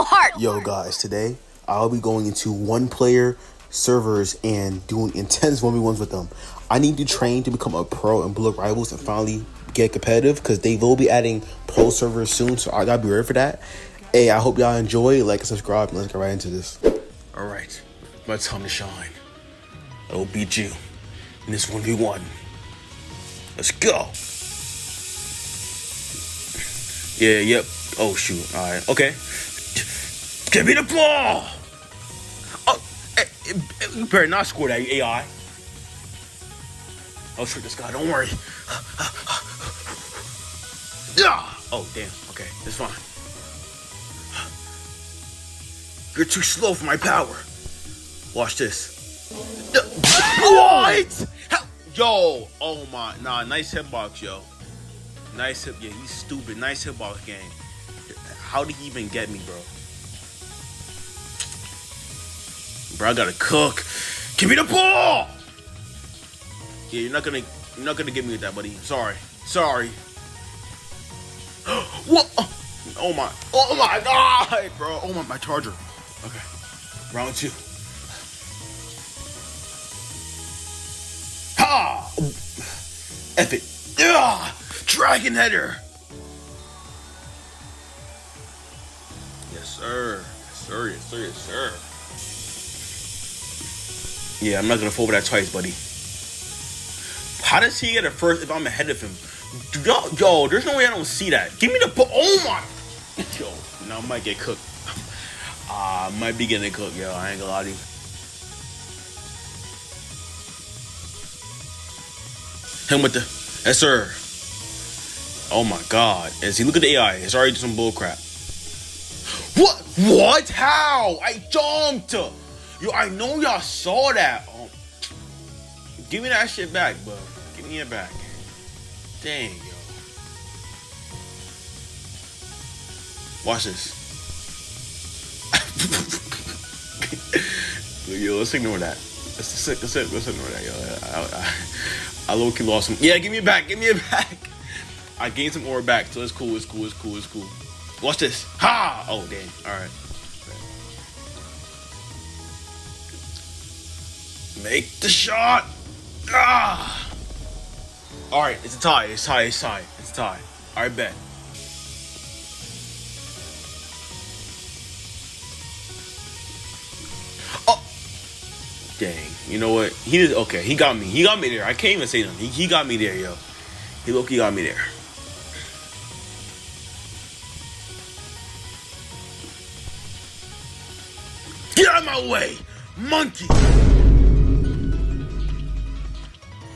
so hard. Yo guys, today I'll be going into one-player servers and doing intense 1v1s with them. I need to train to become a pro in Bullet Rivals and finally get competitive because they will be adding pro servers soon, so I gotta be ready for that. Hey, I hope y'all enjoy, like and subscribe, and let's get right into this. Alright, my time to shine. I will beat you in this 1v1. Let's go. Yeah, yep. Oh shoot, alright, okay. Give me the ball! Oh, you better not score that, AI. I'll trick this guy, don't worry. Oh, damn, okay, it's fine. You're too slow for my power. Watch this. What? Yo, oh my, nah, nice hitbox, yo. Nice hip, yeah, he's stupid. Nice hitbox game. How did he even get me, bro? Bro, I gotta cook. Give me the ball! Yeah, you're not gonna get me with that, buddy. Sorry. What? Oh my god, bro. Oh my charger. Okay. Round 2. Ha! F it. Dragon header. Yes, sir. Yes, sir. Yeah, I'm not gonna fall for that twice, buddy. How does he get it first if I'm ahead of him? Yo, there's no way I don't see that. Give me the ball. Oh my. Yo, now I might get cooked. I might be getting cooked, yo. I ain't gonna lie to you. Him with the, yes sir. Oh my god. And see, look at the AI. It's already some bull crap. What? How? I jumped. Yo, I know y'all saw that. Oh. Give me that shit back, bro. Give me it back. Dang, yo. Watch this. Yo, let's ignore that. Let's ignore that, yo. I low-key lost him. Yeah, give me it back. I gained some ore back, so it's cool. Watch this. Ha! Oh, damn. All right. Make the shot. All right, it's a tie. It's a tie. All right, bet. Oh, dang. You know what? He did okay. He got me. There. I can't even say nothing. He got me there, yo. He low-key got me there. Get out of my way, monkey.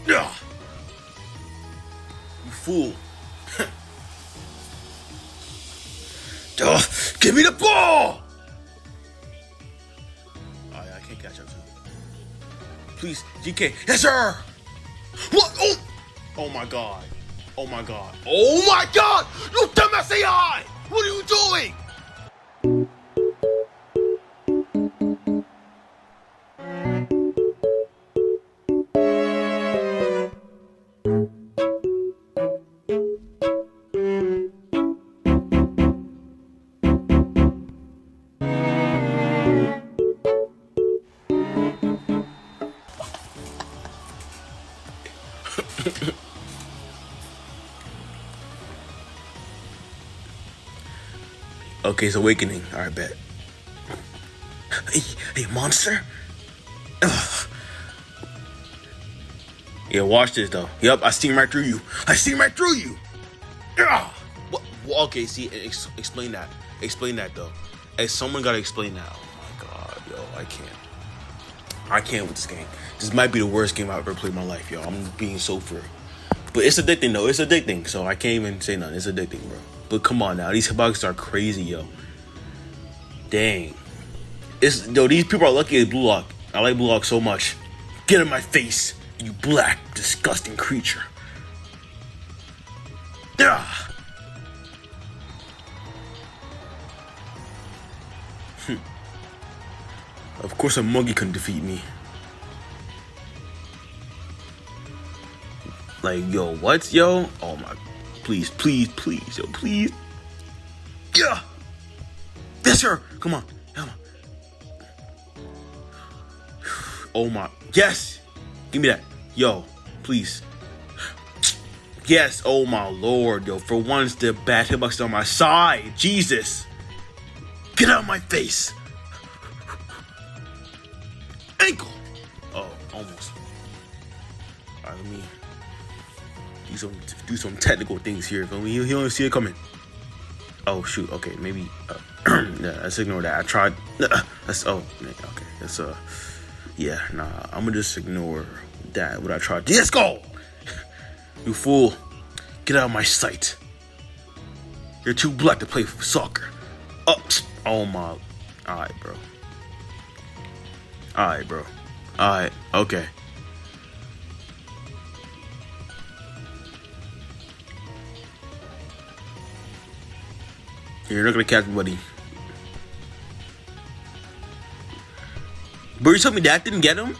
You fool. Give me the ball! Oh, yeah, I can't catch up to him. Please, GK. Yes, sir! What? Oh my god. You dumbass AI! What are you doing? Okay, it's awakening. All right, bet. Hey, monster. Ugh. Yeah, watch this though. Yep, I steam right through you. Ugh. What? Well, okay, see, explain that. Explain that though. Hey, someone gotta explain that. Oh my god, yo, I can't with this game. This might be the worst game I've ever played in my life, yo. I'm being so for real. But it's addicting though. It's addicting. So I can't even say nothing. It's addicting, bro. But come on now, these hitboxes are crazy, yo. Dang. These people are lucky at Blue Lock. I like Blue Lock so much. Get in my face, you black, disgusting creature. Ah. Of course a monkey couldn't defeat me. Like, yo, what, yo? Oh my, please, yo, please. Yeah. Yes, sir. Come on. Come on. Oh my. Yes. Give me that. Yo, please. Yes. Oh my lord, yo. For once, the bad hitbox on my side. Jesus. Get out of my face. Ankle. Oh, almost. Alright, let me do some technical things here. He don't see it coming. Oh shoot. Okay, maybe. Yeah, let's ignore that. I tried. That's okay. That's yeah. Nah, I'm gonna just ignore that. What I tried. Let's go. You fool. Get out of my sight. You're too black to play soccer. Oh my. Alright, bro. Alright, bro. Alright, okay. You're not gonna catch me, buddy. But you told me that didn't get him?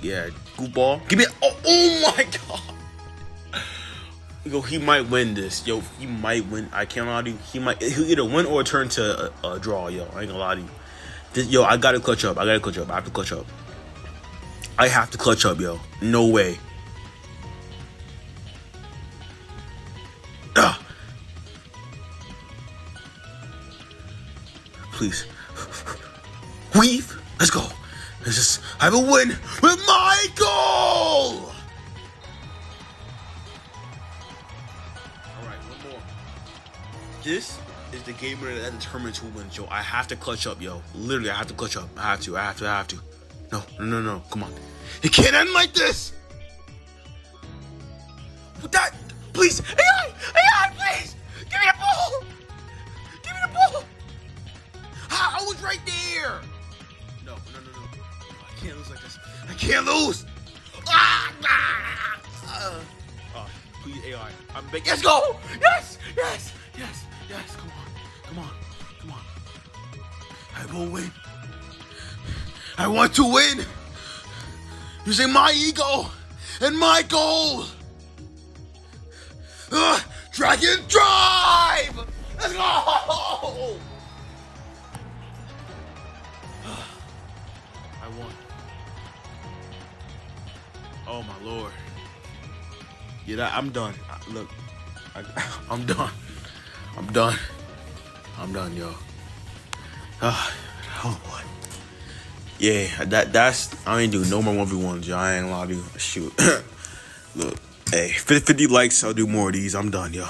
Yeah, goofball. Give me oh my god. Yo, he might win this. Yo, he might win. I can't lie to you. He'll either win or turn to a draw, yo. I ain't gonna lie to you. Yo, I gotta clutch up. I have to clutch up. I have to clutch up, yo. No way. Please. Weave. Let's go. Let's just have a win with my goal. Alright, one more. This is the game winner that determines who wins, yo. I have to clutch up, yo. Literally, I have to clutch up. I have to. No. Come on. It can't end like this. That, please. AI, please. Give me the ball. Give me the ball. I was right there. No. I can't lose like this. I can't lose. Please, AI. I'm big. Let's go. Yes. Come on. I will win. I want to win. Using my ego and my goal. Dragon drive. Let's go. I won. Oh my lord. Yeah, I'm done. Look, I'm done. I'm done, yo. Oh boy. Yeah, that's I ain't do no more 1v1s, yo. I ain't allowed to shoot. Look, hey, 50 likes, I'll do more of these. I'm done, yo.